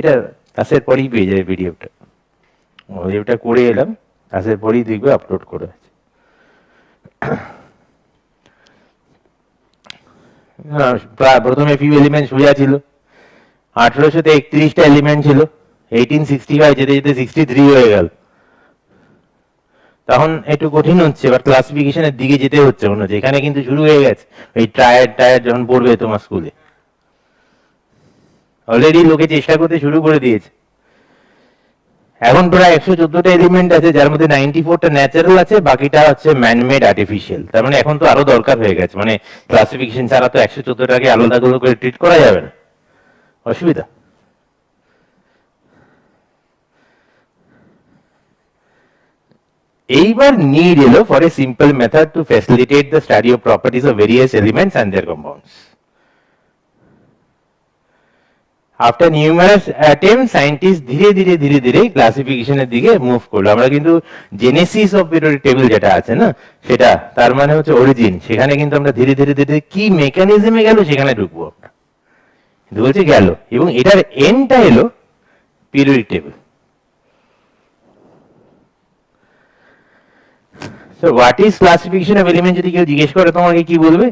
এটা ক্লাসের পরেই পেয়ে যাবে পিডিএফটা, পিডিএফটা করে এলাম, ক্লাসের পরেই দেখবে আপলোড করে আছে। প্রথমে ফিউ এলিমেন্ট সোজা ছিল, 1831টা এলিমেন্ট ছিল, 1865 যেতে যেতে 63 হয়ে গেল, তখন একটু কঠিন হচ্ছে, এবার ক্লাসিফিকেশনের দিকে যেতে হচ্ছে মনে হচ্ছে। এখানে কিন্তু শুরু হয়ে গেছে এই টায়ার যখন পড়বে তোমার স্কুলে, অলরেডি লোকে চেষ্টা করতে শুরু করে দিয়েছে। এখন প্রায় 114টা এলিমেন্ট আছে, যার মধ্যে 94টা ন্যাচারাল আছে, বাকিটা হচ্ছে ম্যানমেড আর্টিফিশিয়াল। তার মানে এখন তো আরো দরকার হয়ে গেছে, মানে ক্লাসিফিকেশন ছাড়া তো 114টাকে আলাদা করে ট্রিট করা যাবে না, অসুবিধা। এইবার নিড এলো for a simple method to facilitate the study of properties of various elements and their compounds. After numerous attempt scientist ধীরে ধীরে ক্লাসিফিকেশনের দিকে মুভ করলো। আমরা কিন্তু জেনেসিস অফ পিরিয়ডিক টেবিল যেটা আছে না, সেটা তার মানে হচ্ছে অরিজিন, সেখানে কিন্তু আমরা ধীরে ধীরে কি মেকানিজমে গেল সেখানে ঢুকবো আমরা, কিন্তু বলছে গেল, এবং এটার এন্ডটা এলো periodic table. So what is classification of element যদি কেউ জিজ্ঞেস করে তোমাকে কি বলবে?